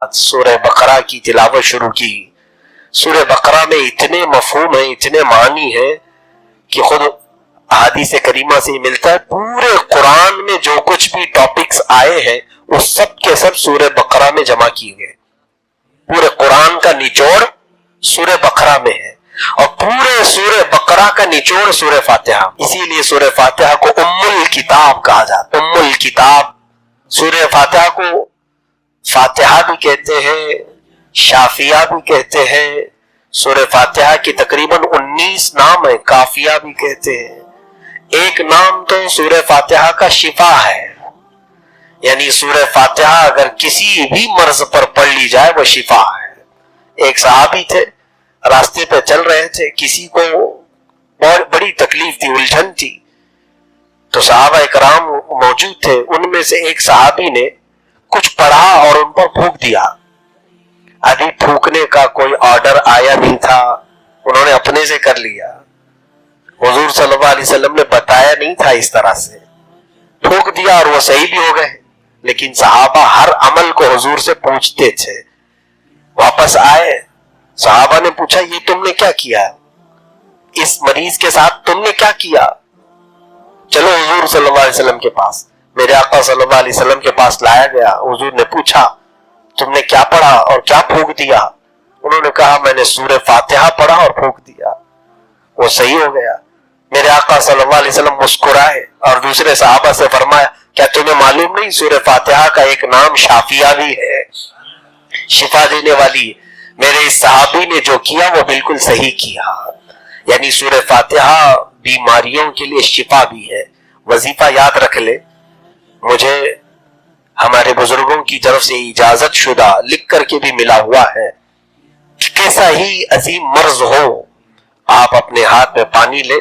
سورہ بقرہ کی تلاوت شروع کی۔ سورہ بقرہ میں اتنے مفہوم ہیں، اتنے معنی ہیں کہ خود احادیث کریمہ سے ملتا ہے۔ پورے قرآن میں جو کچھ بھی ٹاپکس آئے ہیں وہ سب کے سب سورہ بقرہ میں جمع کیے گئے۔ پورے قرآن کا نچوڑ سورہ بقرہ میں ہے، اور پورے سورہ بقرہ کا نچوڑ سورہ فاتحہ۔ اسی لیے سورہ فاتحہ کو ام الکتاب کہا جاتا ہے۔ ام الکتاب سورہ فاتحہ کو فاتحہ بھی کہتے ہیں، شافیہ بھی کہتے ہیں۔ سورہ فاتحہ کی تقریباً 19 نام ہیں، کافیہ بھی کہتے ہیں۔ ایک نام تو سورہ فاتحہ کا شفا ہے، یعنی سورہ فاتحہ اگر کسی بھی مرض پر پڑھ لی جائے وہ شفا ہے۔ ایک صحابی تھے، راستے پہ چل رہے تھے، کسی کو بہت بڑی تکلیف تھی، الجھن تھی، تو صحابہ کرام موجود تھے۔ ان میں سے ایک صحابی نے کچھ پڑھا اور ان پر پھونک دیا۔ ابھی پھونکنے کا کوئی آرڈر آیا نہیں تھا، انہوں نے اپنے سے کر لیا، حضور صلی اللہ علیہ وسلم نے بتایا نہیں تھا، اس طرح سے پھونک دیا اور وہ صحیح بھی ہو گئے۔ لیکن صحابہ ہر عمل کو حضور سے پوچھتے تھے۔ واپس آئے، صحابہ نے پوچھا یہ تم نے کیا کیا، اس مریض کے ساتھ تم نے کیا کیا؟ چلو حضور صلی اللہ علیہ وسلم کے پاس۔ میرے آقا صلی اللہ علیہ وسلم کے پاس لایا گیا، حضور نے پوچھا تم نے کیا پڑھا اور کیا پھونک دیا؟ انہوں نے کہا میں نے سورہ فاتحہ پڑھا اور پھونک دیا، وہ صحیح ہو گیا۔ میرے آقا صلی اللہ علیہ وسلم مسکرائے اور دوسرے صحابہ سے فرمایا کیا تمہیں معلوم نہیں سورہ فاتحہ کا ایک نام شافیہ بھی ہے، شفا دینے والی؟ میرے اس صحابی نے جو کیا وہ بالکل صحیح کیا، یعنی سورہ فاتحہ بیماریوں کے لیے شفا بھی ہے۔ وظیفہ یاد رکھ لے، مجھے ہمارے بزرگوں کی طرف سے اجازت شدہ لکھ کر کے بھی ملا ہوا ہے، کیسا ہی عظیم مرض ہو آپ اپنے ہاتھ میں پانی لے،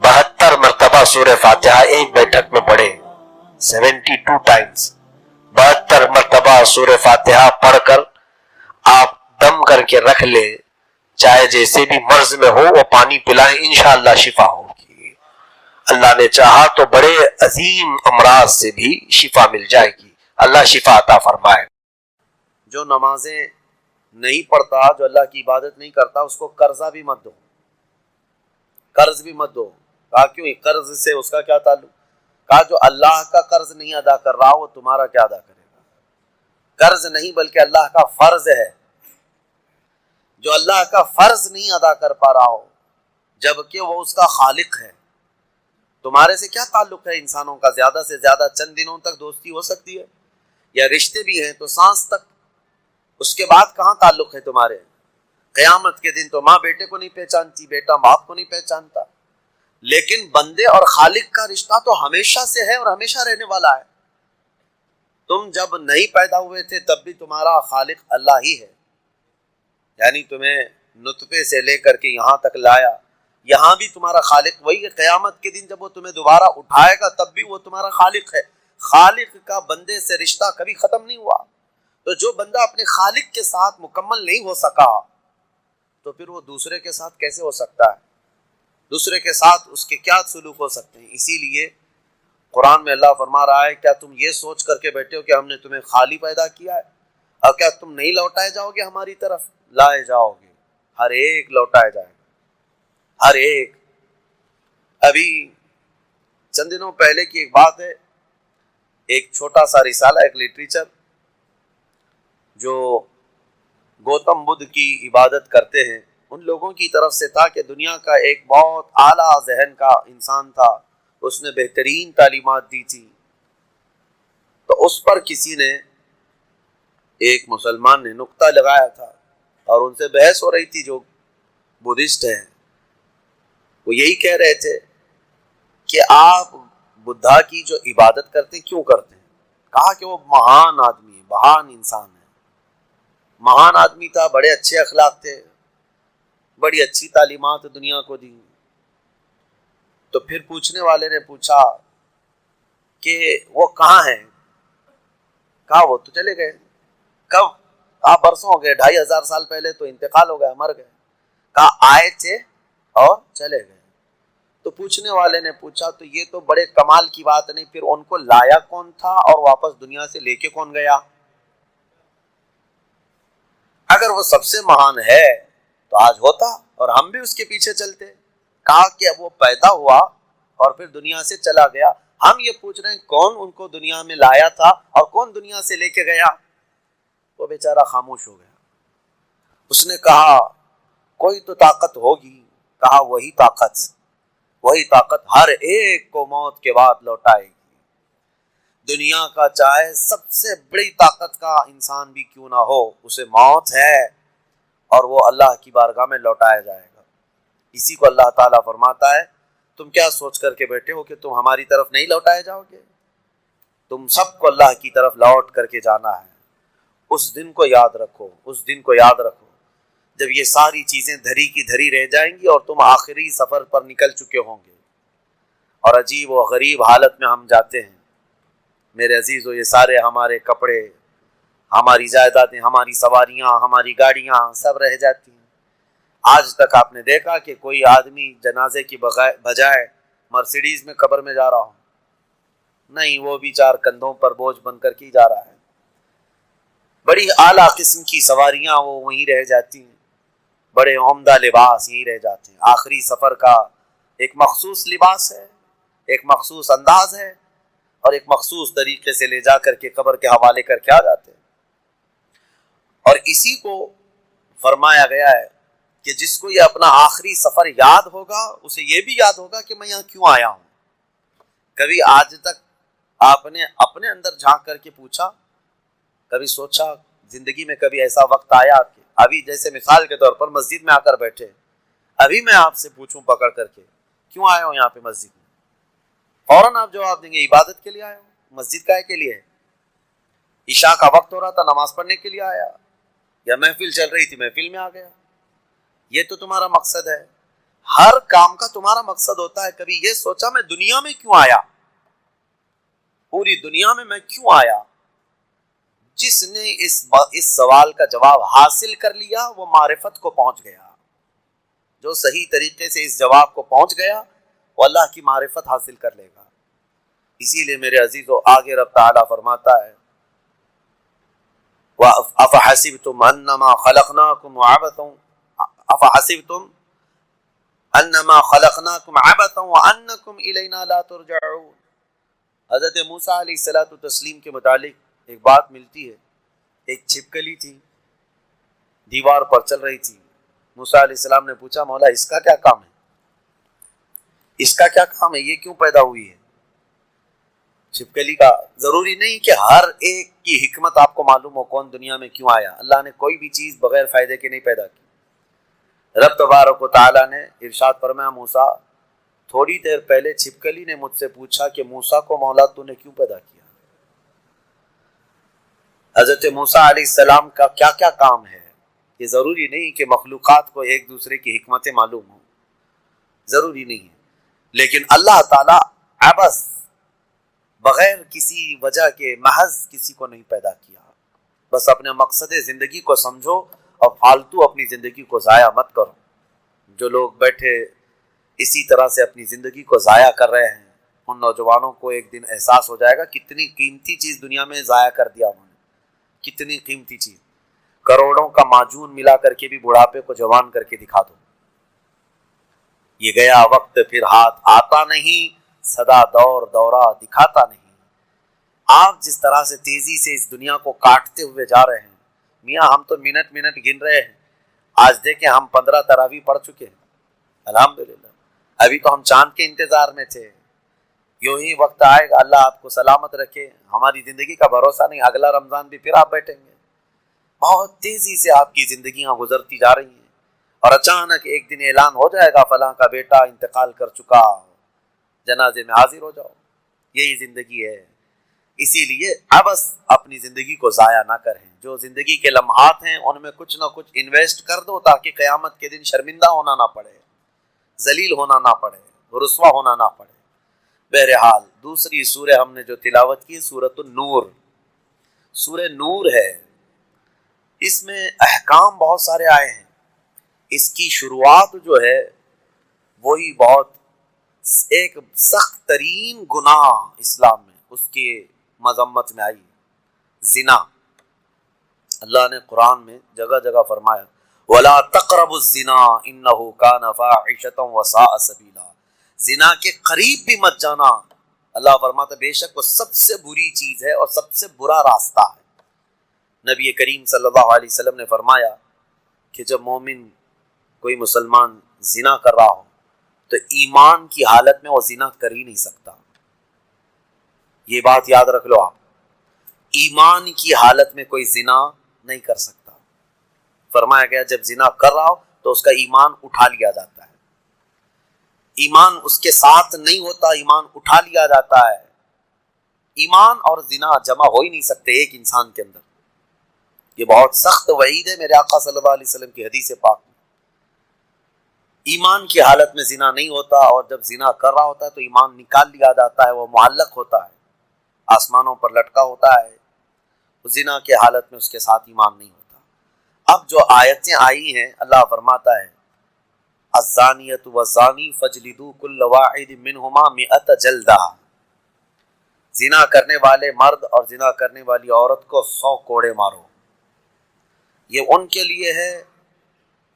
72 مرتبہ سورہ فاتحہ ایک بیٹھک میں پڑھے، 72 ٹائمز، 72 مرتبہ سورہ فاتحہ پڑھ کر آپ دم کر کے رکھ لے، چاہے جیسے بھی مرض میں ہو وہ پانی پلائیں، انشاءاللہ شفا ہوگی۔ اللہ نے چاہا تو بڑے عظیم امراض سے بھی شفا مل جائے گی، اللہ شفا عطا فرمائے۔ جو نمازیں نہیں پڑھتا، جو اللہ کی عبادت نہیں کرتا، اس کو قرضہ بھی مت دو، قرض بھی مت دو۔ کہا کیوں؟ قرض سے اس کا کیا تعلق؟ کہا جو اللہ کا قرض نہیں ادا کر رہا وہ تمہارا کیا ادا کرے گا؟ قرض نہیں بلکہ اللہ کا فرض ہے۔ جو اللہ کا فرض نہیں ادا کر پا رہا ہو جبکہ وہ اس کا خالق ہے، تمہارے سے کیا تعلق ہے؟ انسانوں کا زیادہ سے زیادہ چند دنوں تک دوستی ہو سکتی ہے، یا رشتے بھی ہیں تو سانس تک، اس کے بعد کہاں تعلق ہے تمہارے؟ قیامت کے دن تو ماں بیٹے کو نہیں پہچانتی، بیٹا باپ کو نہیں پہچانتا، لیکن بندے اور خالق کا رشتہ تو ہمیشہ سے ہے اور ہمیشہ رہنے والا ہے۔ تم جب نہیں پیدا ہوئے تھے تب بھی تمہارا خالق اللہ ہی ہے، یعنی تمہیں نطفے سے لے کر کے یہاں تک لایا، یہاں بھی تمہارا خالق وہی ہے۔ قیامت کے دن جب وہ تمہیں دوبارہ اٹھائے گا تب بھی وہ تمہارا خالق ہے۔ خالق کا بندے سے رشتہ کبھی ختم نہیں ہوا۔ تو جو بندہ اپنے خالق کے ساتھ مکمل نہیں ہو سکا تو پھر وہ دوسرے کے ساتھ کیسے ہو سکتا ہے؟ دوسرے کے ساتھ اس کے کیا سلوک ہو سکتے ہیں؟ اسی لیے قرآن میں اللہ فرما رہا ہے کیا تم یہ سوچ کر کے بیٹھے ہو کہ ہم نے تمہیں خالی پیدا کیا ہے اور کیا تم نہیں لوٹائے جاؤ گے ہماری طرف؟ لائے جاؤ گے، ہر ایک لوٹائے جائے گا، ہر ایک۔ ابھی چند دنوں پہلے کی ایک بات ہے، ایک چھوٹا سا رسالہ، ایک لٹریچر جو گوتم بدھ کی عبادت کرتے ہیں ان لوگوں کی طرف سے تھا کہ دنیا کا ایک بہت اعلیٰ ذہن کا انسان تھا، اس نے بہترین تعلیمات دی تھی، تو اس پر کسی نے، ایک مسلمان نے نقطہ لگایا تھا اور ان سے بحث ہو رہی تھی جو بدھسٹ ہیں۔ وہ یہی کہہ رہے تھے کہ آپ بدھا کی جو عبادت کرتے کیوں کرتے ہیں؟ کہا کہ وہ مہان آدمی ہے، مہان انسان ہے، مہان آدمی تھا، بڑے اچھے اخلاق تھے، بڑی اچھی تعلیمات دنیا کو دی۔ تو پھر پوچھنے والے نے پوچھا کہ وہ کہاں ہیں؟ کہا وہ تو چلے گئے۔ کب؟ کہا برسوں ہو گئے، 2500 سال پہلے تو انتقال ہو گیا، مر گئے۔ کہا آئے تھے اور چلے گئے۔ تو پوچھنے والے نے پوچھا تو یہ تو بڑے کمال کی بات نہیں، پھر ان کو لایا کون تھا اور واپس دنیا سے لے کے کون گیا؟ اگر وہ سب سے مہان ہے تو آج ہوتا اور ہم بھی اس کے پیچھے چلتے. کہا کہ وہ پیدا ہوا اور پھر دنیا سے چلا گیا. ہم یہ پوچھ رہے ہیں کون ان کو دنیا میں لایا تھا اور کون دنیا سے لے کے گیا. وہ بیچارہ خاموش ہو گیا. اس نے کہا کوئی تو طاقت ہوگی. کہا وہی طاقت ہر ایک کو موت کے بعد لوٹائے گی. دنیا کا چاہے سب سے بڑی طاقت کا انسان بھی کیوں نہ ہو, اسے موت ہے اور وہ اللہ کی بارگاہ میں لوٹایا جائے گا. اسی کو اللہ تعالیٰ فرماتا ہے تم کیا سوچ کر کے بیٹھے ہو کہ تم ہماری طرف نہیں لوٹائے جاؤ گے؟ تم سب کو اللہ کی طرف لوٹ کر کے جانا ہے. اس دن کو یاد رکھو, اس دن کو یاد رکھو جب یہ ساری چیزیں دھری کی دھری رہ جائیں گی اور تم آخری سفر پر نکل چکے ہوں گے. اور عجیب و غریب حالت میں ہم جاتے ہیں میرے عزیزو. یہ سارے ہمارے کپڑے, ہماری جائیدادیں, ہماری سواریاں, ہماری گاڑیاں سب رہ جاتی ہیں. آج تک آپ نے دیکھا کہ کوئی آدمی جنازے کی بجائے مرسیڈیز میں قبر میں جا رہا ہو؟ نہیں, وہ بھی چار کندھوں پر بوجھ بن کر کے جا رہا ہے. بڑی اعلیٰ قسم کی سواریاں وہ وہیں رہ جاتی ہیں, بڑے عمدہ لباس یہیں رہ جاتے ہیں. آخری سفر کا ایک مخصوص لباس ہے, ایک مخصوص انداز ہے اور ایک مخصوص طریقے سے لے جا کر کے قبر کے حوالے کر کے آ جاتے ہیں. اور اسی کو فرمایا گیا ہے کہ جس کو یہ اپنا آخری سفر یاد ہوگا اسے یہ بھی یاد ہوگا کہ میں یہاں کیوں آیا ہوں. کبھی آج تک آپ نے اپنے اندر جھانک کر کے پوچھا, کبھی سوچا زندگی میں کبھی ایسا وقت آیا کہ ابھی جیسے مثال کے طور پر مسجد میں آ کر بیٹھے, ابھی میں آپ سے پوچھوں پکڑ کر کے کیوں آئے ہو یہاں پہ مسجد میں, فوراً آپ جواب دیں گے عبادت کے لیے آئے ہو. مسجد کا ہے کے لیے, عشاء کا وقت ہو رہا تھا نماز پڑھنے کے لیے آیا, یا محفل چل رہی تھی محفل میں آ گیا. یہ تو تمہارا مقصد ہے. ہر کام کا تمہارا مقصد ہوتا ہے. کبھی یہ سوچا میں دنیا میں کیوں آیا, پوری دنیا میں کیوں آیا؟ جس نے اس سوال کا جواب حاصل کر لیا وہ معرفت کو پہنچ گیا. جو صحیح طریقے سے اس جواب کو پہنچ گیا وہ اللہ کی معرفت حاصل کر لے گا. اسی لیے میرے عزیزو آگے رب تعالیٰ فرماتا ہے أَفَحَسِبْتُمْ أَنَّمَا خَلَقْنَاكُمْ عَبَثًا وَأَنَّكُمْ إِلَيْنَا لَا تُرْجَعُونَ. حضرت موسیٰ علیہ الصلوۃ والتسلیم کے متعلق ایک بات ملتی ہے. ایک چھپکلی تھی, دیوار پر چل رہی تھی. موسیٰ علیہ السلام نے پوچھا مولا اس کا کیا کام ہے, اس کا کیا کام ہے, یہ کیوں پیدا ہوئی ہے؟ چھپکلی کا ضروری نہیں کہ ہر ایک کی حکمت آپ کو معلوم ہو کون دنیا میں کیوں آیا. اللہ نے کوئی بھی چیز بغیر فائدے کے نہیں پیدا کی. رب تبارک و تعالیٰ نے ارشاد فرمایا موسیٰ تھوڑی دیر پہلے چھپکلی نے مجھ سے پوچھا کہ موسیٰ کو مولا تو نے کیوں پیدا کیا. حضرت موسیٰ علیہ السلام کا کیا کیا کام ہے, یہ ضروری نہیں کہ مخلوقات کو ایک دوسرے کی حکمتیں معلوم ہوں, ضروری نہیں ہے. لیکن اللہ تعالیٰ عبث بغیر کسی وجہ کے محض کسی کو نہیں پیدا کیا. بس اپنے مقصد زندگی کو سمجھو اور فالتو اپنی زندگی کو ضائع مت کرو. جو لوگ بیٹھے اسی طرح سے اپنی زندگی کو ضائع کر رہے ہیں ان نوجوانوں کو ایک دن احساس ہو جائے گا کتنی قیمتی چیز دنیا میں ضائع کر دیا انہوں نے. کتنی قیمتی چیز, کروڑوں کا معجون ملا کر کے بھی بڑھاپے کو جوان کر کے دکھا دو. یہ گیا وقت پھر ہاتھ آتا نہیں, صدا دور دورہ دکھاتا نہیں. آپ جس طرح سے تیزی سے اس دنیا کو کاٹتے ہوئے جا رہے ہیں, میاں ہم تو منٹ منٹ گن رہے ہیں. آج دیکھیں ہم 15 تراویح پڑھ چکے ہیں الحمدللہ. ابھی تو ہم چاند کے انتظار میں تھے. یوں ہی وقت آئے گا, اللہ آپ کو سلامت رکھے, ہماری زندگی کا بھروسہ نہیں, اگلا رمضان بھی پھر آپ بیٹھیں گے. بہت تیزی سے آپ کی زندگیاں گزرتی جا رہی ہیں اور اچانک ایک دن اعلان ہو جائے گا فلاں کا بیٹا انتقال کر چکا, جنازے میں حاضر ہو جاؤ. یہی زندگی ہے. اسی لیے عبث اپنی زندگی کو ضائع نہ کریں. جو زندگی کے لمحات ہیں ان میں کچھ نہ کچھ انویسٹ کر دو تاکہ قیامت کے دن شرمندہ ہونا نہ پڑے, ذلیل ہونا نہ پڑے, رسوا ہونا نہ پڑے. بہرحال دوسری سورہ ہم نے جو تلاوت کی سورۃ النور, سورہ نور ہے. اس میں احکام بہت سارے آئے ہیں. اس کی شروعات جو ہے وہی بہت ایک سخت ترین گناہ اسلام میں اس کی مذمت میں آئی, زنا. اللہ نے قرآن میں جگہ جگہ فرمایا وَلَا تَقْرَبُوا الزِّنَا إِنَّهُ كَانَ فَاحِشَةً وَسَاءَ سَبِيلًا، زنا کے قریب بھی مت جانا، اللہ فرماتا بے شک وہ سب سے بری چیز ہے اور سب سے برا راستہ ہے۔ نبی کریم صلی اللہ علیہ وسلم نے فرمایا کہ جب مومن کوئی مسلمان زنا کر رہا ہو تو ایمان کی حالت میں وہ زنا کر ہی نہیں سکتا، یہ بات یاد رکھ لو آپ، ایمان کی حالت میں کوئی زنا نہیں کر سکتا۔ فرمایا گیا جب زنا کر رہا ہو تو اس کا ایمان اٹھا لیا جاتا ہے، ایمان اس کے ساتھ نہیں ہوتا، ایمان اٹھا لیا جاتا ہے۔ ایمان اور زنا جمع ہو ہی نہیں سکتے ایک انسان کے اندر، یہ بہت سخت وعید ہے میرے آقا صلی اللہ علیہ وسلم کی حدیث پاک میں۔ ایمان کی حالت میں زنا نہیں ہوتا، اور جب زنا کر رہا ہوتا ہے تو ایمان نکال لیا جاتا ہے، وہ معلق ہوتا ہے، آسمانوں پر لٹکا ہوتا ہے، زنا کی حالت میں اس کے ساتھ ایمان نہیں ہوتا۔ اب جو آیتیں آئی ہیں اللہ فرماتا ہے الزانیۃ والزانی فاجلدوا کل واحد منہما 100 جلدہ، زنا کرنے والے مرد اور زنا کرنے والی عورت کو 100 کوڑے مارو۔ یہ ان کے لیے ہے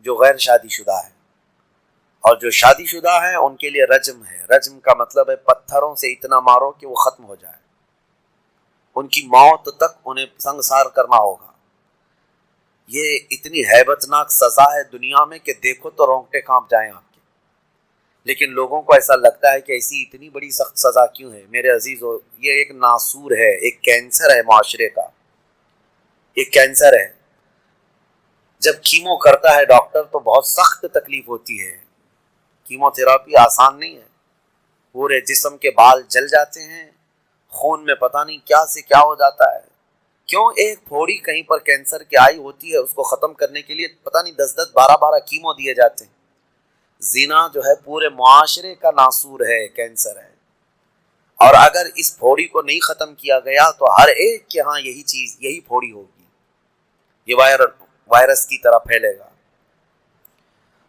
جو غیر شادی شدہ ہے، اور جو شادی شدہ ہیں ان کے لیے رجم ہے۔ رجم کا مطلب ہے پتھروں سے اتنا مارو کہ وہ ختم ہو جائے، ان کی موت تک انہیں سنگسار کرنا ہوگا۔ یہ اتنی ہیبت ناک سزا ہے دنیا میں کہ دیکھو تو رونگٹے کانپ جائیں آپ کے، لیکن لوگوں کو ایسا لگتا ہے کہ ایسی اتنی بڑی سخت سزا کیوں ہے؟ میرے عزیزو، یہ ایک ناسور ہے، ایک کینسر ہے معاشرے کا، ایک کینسر ہے۔ جب کیمو کرتا ہے ڈاکٹر تو بہت سخت تکلیف ہوتی ہے، کیمو تھراپی آسان نہیں ہے، پورے جسم کے بال جل جاتے ہیں، خون میں پتہ نہیں کیا سے کیا ہو جاتا ہے۔ کیوں؟ ایک پھوڑی کہیں پر کینسر کی آئی ہوتی ہے، اس کو ختم کرنے کے لیے پتہ نہیں 10 12 کیمو دیے جاتے ہیں۔ زنا جو ہے پورے معاشرے کا ناسور ہے، کینسر ہے، اور اگر اس پھوڑی کو نہیں ختم کیا گیا تو ہر ایک کے ہاں یہی چیز، یہی پھوڑی ہوگی، یہ وائرس کی طرح پھیلے گا۔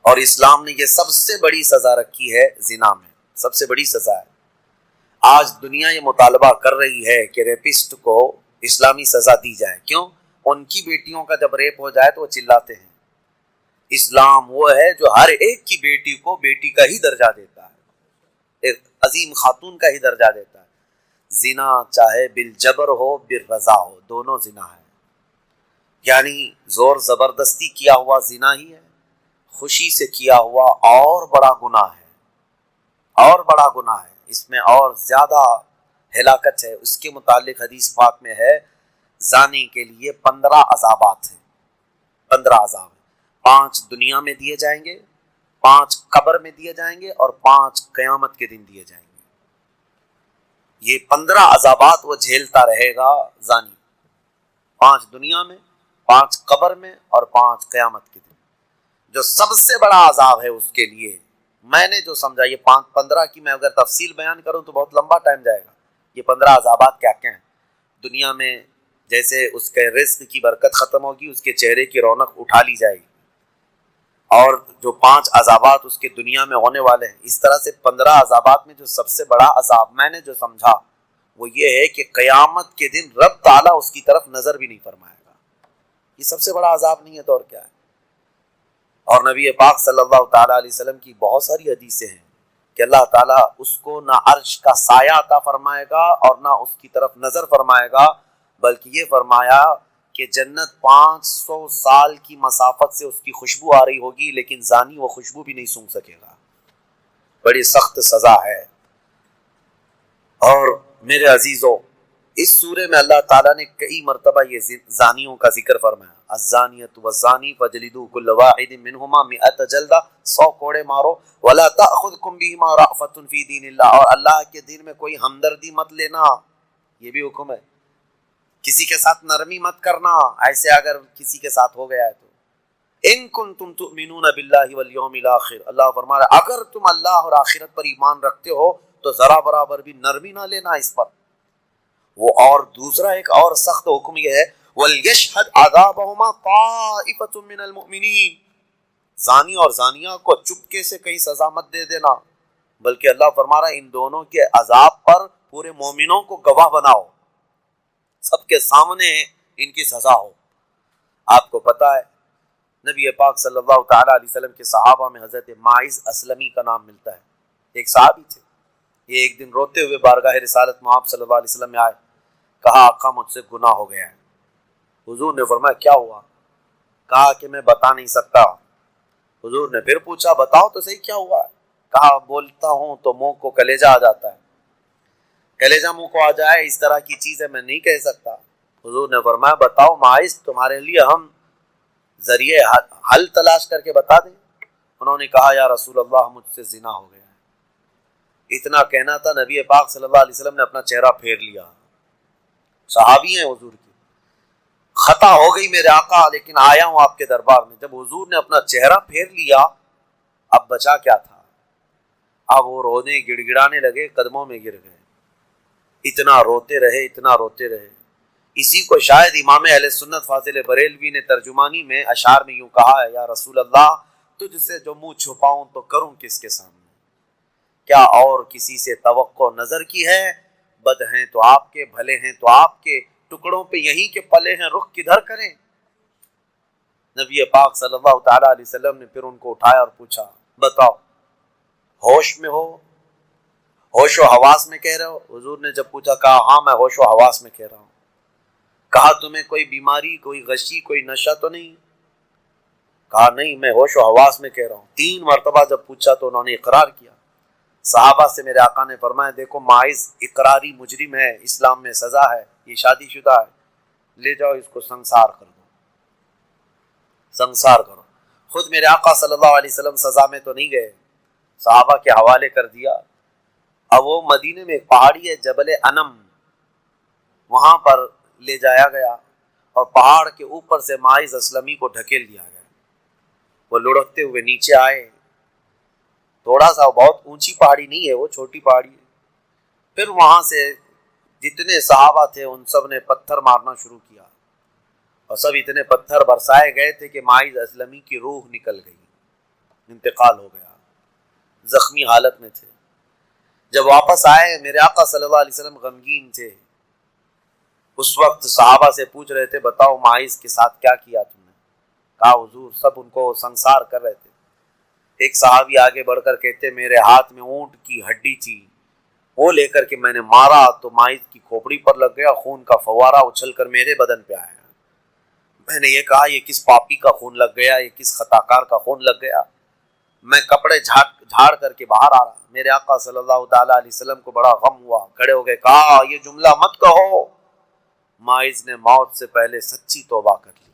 اور اسلام نے یہ سب سے بڑی سزا رکھی ہے زنا میں، سب سے بڑی سزا ہے۔ آج دنیا یہ مطالبہ کر رہی ہے کہ ریپسٹ کو اسلامی سزا دی جائے۔ کیوں؟ ان کی بیٹیوں کا جب ریپ ہو جائے تو وہ چلاتے ہیں۔ اسلام وہ ہے جو ہر ایک کی بیٹی کو بیٹی کا ہی درجہ دیتا ہے، ایک عظیم خاتون کا ہی درجہ دیتا ہے۔ زنا چاہے بالجبر ہو بالرضا ہو، دونوں زنا ہے، یعنی زور زبردستی کیا ہوا زنا ہی ہے، خوشی سے کیا ہوا اور بڑا گناہ ہے، اور بڑا گناہ ہے، اس میں اور زیادہ ہلاکت ہے۔ اس کے متعلق حدیث پاک میں ہے زانی کے لیے 15 عذابات ہیں، 15 عذاب ہیں، 5 دنیا میں دیے جائیں گے، 5 قبر میں دیے جائیں گے، اور 5 قیامت کے دن دیے جائیں گے۔ یہ 15 عذابات وہ جھیلتا رہے گا زانی، 5 دنیا میں، 5 قبر میں، اور 5 قیامت کے دن۔ جو سب سے بڑا عذاب ہے اس کے لیے، میں نے جو سمجھا، یہ 15 کی میں اگر تفصیل بیان کروں تو بہت لمبا ٹائم جائے گا۔ یہ 15 عذابات کیا کیا ہیں؟ دنیا میں جیسے اس کے رزق کی برکت ختم ہوگی، اس کے چہرے کی رونق اٹھا لی جائے گی، اور جو 5 عذابات اس کے دنیا میں ہونے والے ہیں، اس طرح سے 15 عذابات میں جو سب سے بڑا عذاب میں نے جو سمجھا وہ یہ ہے کہ قیامت کے دن رب تعالیٰ اس کی طرف نظر بھی نہیں فرمائے گا۔ یہ سب سے بڑا عذاب نہیں ہے تو اور کیا ہے؟ اور نبی پاک صلی اللہ تعالیٰ علیہ وسلم کی بہت ساری حدیثیں ہیں کہ اللہ تعالیٰ اس کو نہ عرش کا سایہ عطا فرمائے گا اور نہ اس کی طرف نظر فرمائے گا، بلکہ یہ فرمایا کہ جنت 500 سال کی مسافت سے اس کی خوشبو آ رہی ہوگی، لیکن زانی وہ خوشبو بھی نہیں سونگھ سکے گا۔ بڑی سخت سزا ہے۔ اور میرے عزیزو، اس سورے میں اللہ تعالیٰ نے کئی مرتبہ یہ زانیوں کا ذکر فرمایا، الزانیۃ والزانی فاجلدوا کل واحد منہما 100 جلدہ، 100 کوڑے مارو، ولا تأخذکم بہما رأفۃ فی دین اللہ، اور اللہ کے دین میں کوئی ہمدردی مت لینا، یہ بھی حکم ہے۔ کسی کے ساتھ نرمی مت کرنا، ایسے اگر کسی کے ساتھ ہو گیا ہے تو ان کنتم تؤمنون باللہ والیوم الاخر، اللہ فرما رہا ہے اگر تم اللہ اور آخرت پر ایمان رکھتے ہو تو ذرا برابر بھی نرمی نہ لینا اس پر۔ وہ اور دوسرا ایک اور سخت حکم یہ ہے وَلْيَشْهَدْ عَذَابَهُمَا طَائِفَةٌ مِّنَ الْمُؤْمِنِينَ، زانی اور زانیہ کو چپکے سے کہیں سزا مت دے دینا، بلکہ اللہ فرما رہا ہے ان دونوں کے عذاب پر پورے مومنوں کو گواہ بناؤ، سب کے سامنے ان کی سزا ہو۔ آپ کو پتہ ہے نبی پاک صلی اللہ تعالیٰ علیہ وسلم کے صحابہ میں حضرت ماعز اسلمی کا نام ملتا ہے، ایک صحابی تھے. یہ ایک دن روتے ہوئے بارگاہ رسالت میں آپ صلی اللہ علیہ وسلم میں آئے، کہا آقا مجھ سے گناہ ہو گیا ہے. حضور نے فرمایا کیا ہوا؟ کہا کہ میں بتا نہیں سکتا. حضور نے پھر پوچھا بتاؤ تو صحیح کیا ہوا ہے؟ کہا بولتا ہوں تو منہ کو کلیجہ آ جاتا ہے، کلیجہ منہ کو آ جائے اس طرح کی چیز ہے میں نہیں کہہ سکتا. حضور نے فرمایا بتاؤ ماعز تمہارے لیے ہم ذریعے حل تلاش کر کے بتا دیں. انہوں نے کہا یا رسول اللہ مجھ سے زنا ہو گیا ہے. اتنا کہنا تھا نبی پاک صلی اللہ علیہ وسلم نے اپنا چہرہ پھیر لیا. صحابی ہیں حضور کی، خطا ہو گئی میرے آقا لیکن آیا ہوں آپ کے دربار میں. جب حضور نے اپنا چہرہ پھیر لیا اب بچا کیا تھا؟ اب وہ رونے گڑ گڑانے لگے، قدموں میں گر گئے. اتنا روتے رہے اتنا روتے رہے. اسی کو شاید امام اہل سنت فاضل بریلوی نے ترجمانی میں اشعار میں یوں کہا ہے، یا رسول اللہ تجھ سے جو منہ چھپاؤں تو کروں کس کے سامنے؟ کیا اور کسی سے توقع نظر کی ہے؟ بد ہیں تو آپ کے، بھلے ہیں تو آپ کے، ٹکڑوں پہ یہیں کے پلے ہیں، رخ کدھر کریں؟ نبی پاک صلی اللہ تعالیٰ علیہ وسلم نے پھر ان کو اٹھایا اور پوچھا بتاؤ ہوش میں ہو، ہوش و حواس میں کہہ رہے ہو؟ حضور نے جب پوچھا کہا ہاں میں ہوش و حواس میں کہہ رہا ہوں. کہا تمہیں کوئی بیماری، کوئی غشی، کوئی نشہ تو نہیں؟ کہا نہیں میں ہوش و حواس میں کہہ رہا ہوں. 3 مرتبہ جب پوچھا تو انہوں نے اقرار کیا. صحابہ سے میرے آقا نے فرمایا دیکھو ماعز اقراری مجرم ہے، اسلام میں سزا ہے، یہ شادی شدہ ہے، لے جاؤ اس کو سنسار کر دو، سنسار کرو. خود میرے آقا صلی اللہ علیہ وسلم سزا میں تو نہیں گئے، صحابہ کے حوالے کر دیا. اب وہ مدینے میں ایک پہاڑی ہے جبل انم، وہاں پر لے جایا گیا اور پہاڑ کے اوپر سے ماعز اسلمی کو ڈھکیل دیا گیا. وہ لڑکتے ہوئے نیچے آئے، تھوڑا سا بہت اونچی پہاڑی نہیں ہے، وہ چھوٹی پہاڑی ہے. پھر وہاں سے جتنے صحابہ تھے ان سب نے پتھر مارنا شروع کیا اور سب اتنے پتھر برسائے گئے تھے کہ ماعز اسلمی کی روح نکل گئی، انتقال ہو گیا، زخمی حالت میں تھے. جب واپس آئے میرے آقا صلی اللہ علیہ وسلم غمگین تھے. اس وقت صحابہ سے پوچھ رہے تھے بتاؤ ماعز کے ساتھ کیا کیا تم نے؟ کہا حضور سب ان کو سنسار کر رہے تھے. ایک صحابی آگے بڑھ کر کہتے میرے ہاتھ میں اونٹ کی ہڈی تھی، وہ لے کر کے میں نے مارا تو ماعز کی کھوپڑی پر لگ گیا، خون کا فوارہ اچھل کر میرے بدن پہ آیا. میں نے یہ کہا یہ کس پاپی کا خون لگ گیا، یہ کس خطاکار کا خون لگ گیا؟ میں کپڑے جھاڑ کر کے باہر آ رہا. میرے آقا صلی اللہ تعالیٰ علیہ وسلم کو بڑا غم ہوا، کھڑے ہو گئے، کہا یہ جملہ مت کہو، ماعز نے موت سے پہلے سچی توبہ کر لی.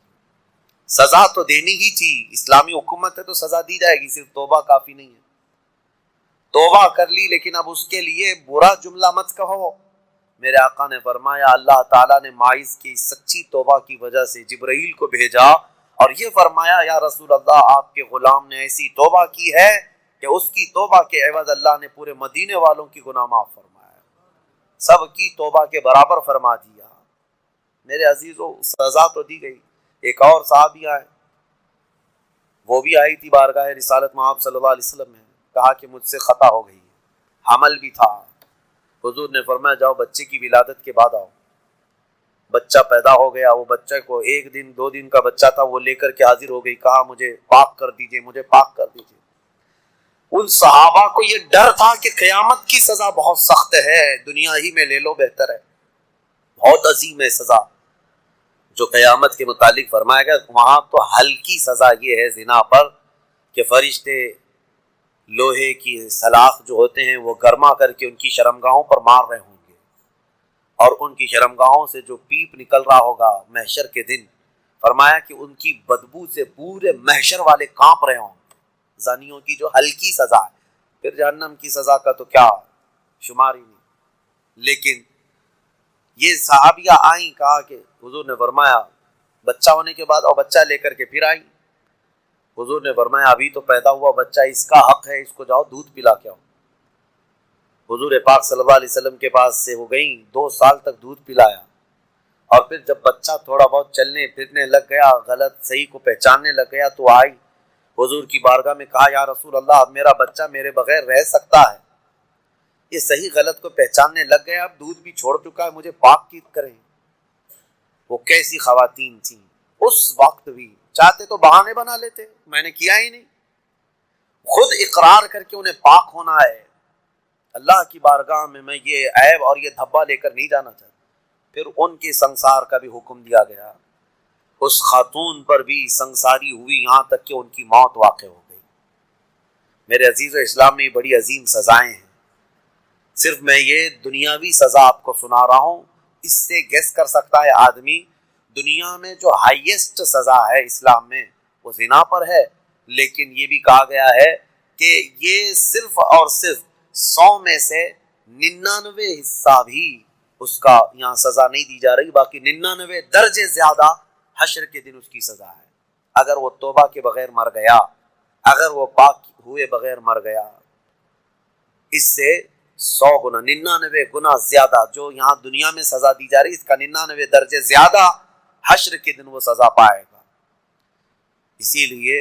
سزا تو دینی ہی تھی، اسلامی حکومت ہے تو سزا دی جائے گی، صرف توبہ کافی نہیں ہے. توبہ کر لی لیکن اب اس کے لیے برا جملہ مت کہو. میرے آقا نے فرمایا اللہ تعالیٰ نے ماعز کی سچی توبہ کی وجہ سے جبرائیل کو بھیجا اور یہ فرمایا یا رسول اللہ آپ کے غلام نے ایسی توبہ کی ہے کہ اس کی توبہ کے عوض اللہ نے پورے مدینے والوں کی گناہ معاف فرمایا، سب کی توبہ کے برابر فرما دیا. میرے عزیزو سزا تو دی گئی. ایک اور صحابی آئے، وہ بھی آئی تھی بارگاہ رسالت میں آپ صلی اللہ علیہ وسلم میں، کہا کہ مجھ سے خطا ہو گئی، حمل بھی تھا. حضور نے فرمایا جاؤ بچے کی ولادت کے بعد آؤ. بچہ پیدا ہو گیا، وہ بچے کو 1 دن 2 دن کا بچہ تھا، وہ لے کر کے حاضر ہو گئی، کہا مجھے پاک کر دیجئے، مجھے پاک کر دیجئے. ان صحابہ کو یہ ڈر تھا کہ قیامت کی سزا بہت سخت ہے، دنیا ہی میں لے لو بہتر ہے، بہت عظیم ہے سزا جو قیامت کے متعلق فرمایا گیا. وہاں تو ہلکی سزا یہ ہے زنا پر کہ فرشتے لوہے کی سلاخ جو ہوتے ہیں وہ گرما کر کے ان کی شرمگاہوں پر مار رہے ہوں گے اور ان کی شرمگاہوں سے جو پیپ نکل رہا ہوگا محشر کے دن، فرمایا کہ ان کی بدبو سے پورے محشر والے کانپ رہے ہوں گے. زانیوں کی جو ہلکی سزا ہے، پھر جہنم کی سزا کا تو کیا شمار ہی نہیں. لیکن یہ صحابیہ آئیں، کہا کہ حضور نے فرمایا بچہ ہونے کے بعد اور بچہ لے کر کے پھر آئیں. حضور نے فرمایا ابھی تو پیدا ہوا بچہ، اس کا حق ہے، اس کو جاؤ دودھ پلا کے آؤ. حضور پاک صلی اللہ علیہ وسلم کے پاس سے وہ گئیں، 2 سال تک دودھ پلایا اور پھر جب بچہ تھوڑا بہت چلنے پھرنے لگ گیا، غلط صحیح کو پہچاننے لگ گیا تو آئی حضور کی بارگاہ میں، کہا یا رسول اللہ اب میرا بچہ میرے بغیر رہ سکتا ہے؟ یہ صحیح غلط کو پہچاننے لگ گیا، اب دودھ بھی چھوڑ چکا ہے، مجھے پاک کی کریں. وہ کیسی خواتین تھیں، اس وقت بھی چاہتے تو بہانے بنا لیتے، میں نے کیا ہی نہیں، خود اقرار کر کے انہیں پاک ہونا ہے، اللہ کی بارگاہ میں یہ عیب اور یہ دھبا لے کر نہیں جانا چاہتا۔ پھر ان کے سنسار کا بھی حکم دیا گیا، اس خاتون پر بھی سنساری ہوئی یہاں تک کہ ان کی موت واقع ہو گئی۔ میرے عزیز و اسلام میں بڑی عظیم سزائیں ہیں، صرف میں یہ دنیاوی سزا آپ کو سنا رہا ہوں، اس سے گیس کر سکتا ہے آدمی دنیا میں جو ہائیسٹ سزا ہے اسلام میں وہ زنا پر ہے، لیکن یہ بھی کہا گیا ہے کہ یہ صرف اور صرف 100 میں سے 99 حصہ بھی اس کا یہاں سزا نہیں دی جا رہی، باقی 99 درجے زیادہ حشر کے دن اس کی سزا ہے۔ اگر وہ توبہ کے بغیر مر گیا، اگر وہ پاک ہوئے بغیر مر گیا، اس سے 100 گنا 99 گنا زیادہ جو یہاں دنیا میں سزا دی جا رہی، اس کا 99 درجے زیادہ حشر کے دن وہ سزا پائے گا۔ اسی لیے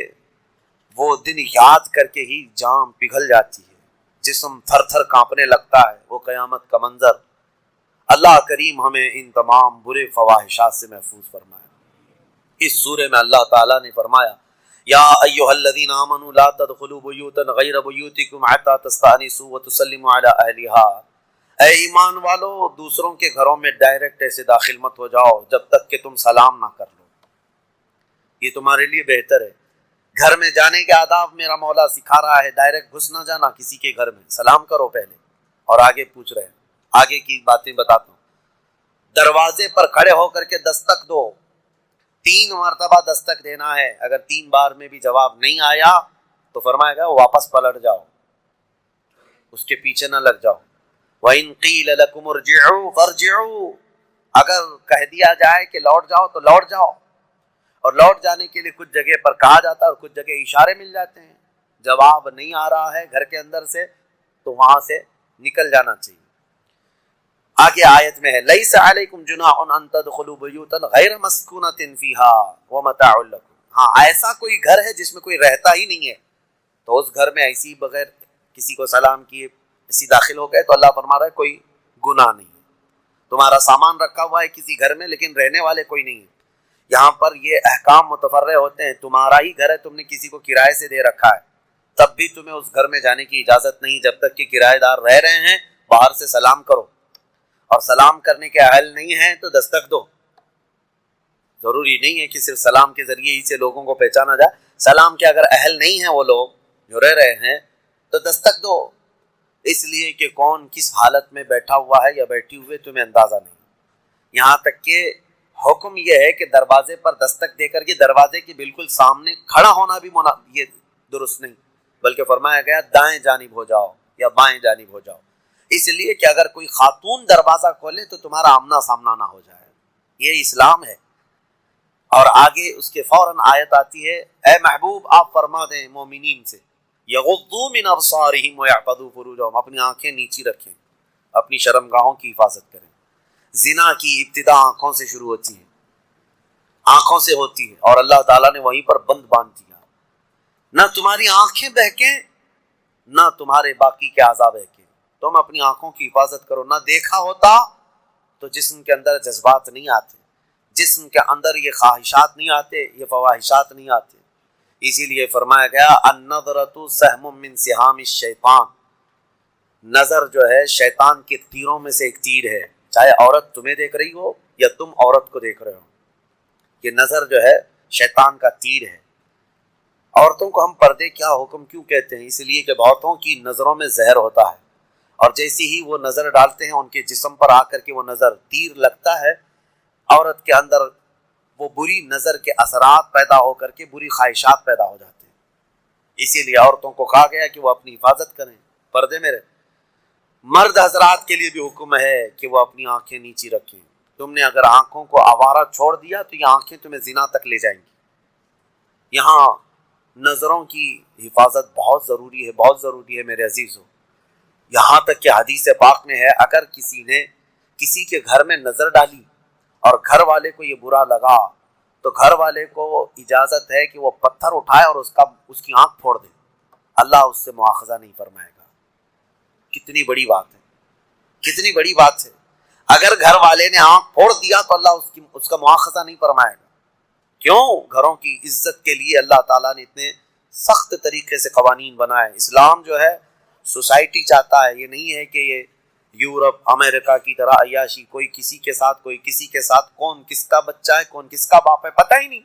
وہ دن یاد کر کے ہی جان پگھل جاتی ہے، جسم تھر تھر کانپنے لگتا ہے، وہ قیامت کا منظر۔ اللہ کریم ہمیں ان تمام برے فواحشات سے محفوظ فرمائے۔ اس سورے میں اللہ تعالیٰ نے فرمایا، یا ایھا الذین آمنوا لا تدخلوا بیوتا غیر بیوتکم حتی تستأنسوا وتسلموا علی اہلہا، اے ایمان والو دوسروں کے گھروں میں ڈائریکٹ ایسے داخل مت ہو جاؤ جب تک کہ تم سلام نہ کر لو، یہ تمہارے لیے بہتر ہے۔ گھر میں جانے کے آداب میرا مولا سکھا رہا ہے، ڈائریکٹ گھس نہ جانا کسی کے گھر میں، سلام کرو پہلے، اور آگے پوچھ رہے ہیں، آگے کی باتیں بتاتا ہوں۔ دروازے پر کھڑے ہو کر کے دستک دو، 3 مرتبہ دستک دینا ہے، اگر 3 بار میں بھی جواب نہیں آیا تو فرمایا گیا واپس پلٹ جاؤ، اس کے پیچھے نہ لگ جاؤ۔ وَإِن قِيلَ لَكُمُ ارْجِعُوا فَارْجِعُوا، اگر کہہ دیا جائے کہ لوٹ جاؤ تو لوٹ جاؤ، اور لوٹ جانے کے لیے کچھ جگہ پر کہا جاتا ہے اور کچھ جگہ اشارے مل جاتے ہیں۔ جواب نہیں آ رہا ہے گھر کے اندر سے تو وہاں سے نکل جانا چاہیے۔ آگے آیت میں ہے لَيْسَ عَلَيْكُمْ جُنَاحٌ أَن تَدْخُلُوا بُيُوتًا غَيْرَ مَسْكُونَةٍ فِيهَا وَمَتَاعٌ لَكُمْ، ہاں ایسا کوئی گھر ہے جس میں کوئی رہتا ہی نہیں ہے تو اس گھر میں ایسی بغیر کسی کو سلام کیے ایسی داخل ہو گئے تو اللہ فرما رہا ہے کوئی گناہ نہیں ہے، تمہارا سامان رکھا ہوا ہے کسی گھر میں لیکن رہنے والے کوئی نہیں ہے۔ یہاں پر یہ احکام متفرع ہوتے ہیں، تمہارا ہی گھر ہے، تم نے کسی کو کرائے سے دے رکھا ہے، تب بھی تمہیں اس گھر میں جانے کی اجازت نہیں جب تک کہ کرایہ دار رہ رہے ہیں، باہر سے سلام کرو، اور سلام کرنے کے اہل نہیں ہیں تو دستک دو۔ ضروری نہیں ہے کہ صرف سلام کے ذریعے ہی سے لوگوں کو پہچانا جائے، سلام کے اگر اہل نہیں ہیں وہ لوگ جو رہ رہے ہیں تو دستک دو، اس لیے کہ کون کس حالت میں بیٹھا ہوا ہے یا بیٹھی ہوئے تمہیں اندازہ نہیں۔ یہاں تک کہ حکم یہ ہے کہ دروازے پر دستک دے کر کے دروازے کے بالکل سامنے کھڑا ہونا بھی یہ درست نہیں، بلکہ فرمایا گیا دائیں جانب ہو جاؤ یا بائیں جانب ہو جاؤ، اس لیے کہ اگر کوئی خاتون دروازہ کھولے تو تمہارا آمنا سامنا نہ ہو جائے، یہ اسلام ہے۔ اور آگے اس کے فوراً آیت آتی ہے، اے محبوب آپ فرما دیں مومنین سے یغضوا من ابصارہم ویحفظوا فروجہم، اپنی آنکھیں نیچی رکھیں، اپنی شرمگاہوں کی حفاظت کریں۔ زنا کی ابتدا آنکھوں سے شروع ہوتی ہے، آنکھوں سے ہوتی ہے، اور اللہ تعالیٰ نے وہیں پر بند باندھ دیا، نہ تمہاری آنکھیں بہکیں نہ تمہارے باقی کے اعضاء بہکیں، تم اپنی آنکھوں کی حفاظت کرو۔ نہ دیکھا ہوتا تو جسم کے اندر جذبات نہیں آتے، جسم کے اندر یہ خواہشات نہیں آتے، یہ فواہشات نہیں آتے، اسی لیے فرمایا گیا النظرۃ سہم من سہام الشیطان، نظر جو ہے شیطان کے تیروں میں سے ایک تیر ہے، چاہے عورت تمہیں دیکھ رہی ہو یا تم عورت کو دیکھ رہے ہو، یہ نظر جو ہے شیطان کا تیر ہے۔ عورتوں کو ہم پردے کیا حکم کیوں کہتے ہیں؟ اس لیے کہ بہتوں کی نظروں میں زہر ہوتا ہے، اور جیسی ہی وہ نظر ڈالتے ہیں ان کے جسم پر آ کر کے وہ نظر تیر لگتا ہے، عورت کے اندر وہ بری نظر کے اثرات پیدا ہو کر کے بری خواہشات پیدا ہو جاتے ہیں، اسی لیے عورتوں کو کہا گیا کہ وہ اپنی حفاظت کریں، پردے میں رہیں۔ مرد حضرات کے لیے بھی حکم ہے کہ وہ اپنی آنکھیں نیچی رکھیں، تم نے اگر آنکھوں کو آوارہ چھوڑ دیا تو یہ آنکھیں تمہیں زنا تک لے جائیں گی۔ یہاں نظروں کی حفاظت بہت ضروری ہے، بہت ضروری ہے میرے عزیزو، یہاں تک کہ حدیث پاک میں ہے اگر کسی نے کسی کے گھر میں نظر ڈالی اور گھر والے کو یہ برا لگا تو گھر والے کو اجازت ہے کہ وہ پتھر اٹھائے اور اس کی آنکھ پھوڑ دے، اللہ اس سے مواخذہ نہیں فرمائے گا۔ کتنی بڑی بات ہے، کتنی بڑی بات ہے، اگر گھر والے نے آنکھ پھوڑ دیا تو اللہ اس کا مواخذہ نہیں فرمائے گا۔ کیوں؟ گھروں کی عزت کے لیے اللہ تعالیٰ نے اتنے سخت طریقے سے قوانین بنائے. اسلام جو ہے سوسائٹی چاہتا ہے، یہ نہیں ہے کہ یہ یورپ امریکہ کی طرح عیاشی، کوئی کسی کے ساتھ کوئی کسی کے ساتھ، کون کس کا بچہ ہے کون کس کا باپ ہے پتہ ہی نہیں.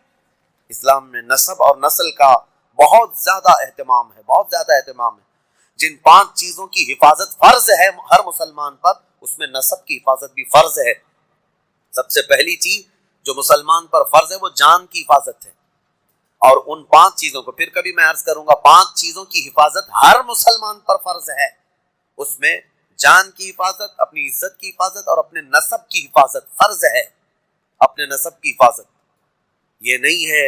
اسلام میں نسب اور نسل کا بہت زیادہ اہتمام ہے، بہت زیادہ اہتمام ہے. جن 5 چیزوں کی حفاظت فرض ہے ہر مسلمان پر، اس میں نسب کی حفاظت بھی فرض ہے. سب سے پہلی چیز جو مسلمان پر فرض ہے وہ جان کی حفاظت ہے. اور ان 5 چیزوں کو پھر کبھی میں عرض کروں گا، 5 چیزوں کی حفاظت ہر مسلمان پر فرض ہے. اس میں جان کی حفاظت، اپنی عزت کی حفاظت اور اپنے نسب کی حفاظت فرض ہے. اپنے نسب کی حفاظت یہ نہیں ہے،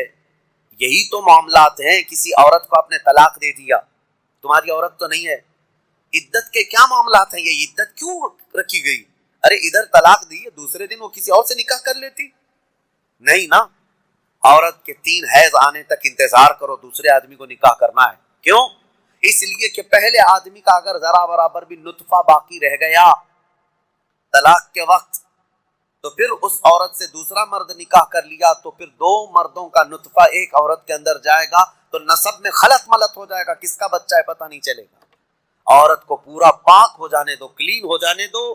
یہی تو معاملات ہیں. کسی عورت کو آپ نے طلاق دے دیا، تمہاری عورت تو نہیں ہے. عدت کے کیا معاملات ہیں؟ یہ عدت کیوں رکھی گئی؟ ارے ادھر طلاق دی، دوسرے دن وہ کسی اور سے نکاح کر لیتی. نہیں نا، عورت کے 3 حیض آنے تک انتظار کرو، دوسرے آدمی کو نکاح کرنا ہے. کیوں؟ اس لیے کہ پہلے آدمی کا اگر ذرا برابر بھی نطفہ باقی رہ گیا طلاق کے وقت، تو پھر اس عورت سے دوسرا مرد نکاح کر لیا تو پھر 2 مردوں کا نطفہ ایک عورت کے اندر جائے گا تو نسب میں خلط ملط ہو جائے گا، کس کا بچہ ہے پتہ نہیں چلے گا. عورت کو پورا پاک ہو جانے دو، کلین ہو جانے دو،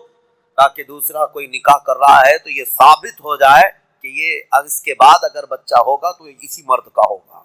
تاکہ دوسرا کوئی نکاح کر رہا ہے تو یہ ثابت ہو جائے کہ یہ اس کے بعد اگر بچہ ہوگا تو یہ اسی مرد کا ہوگا.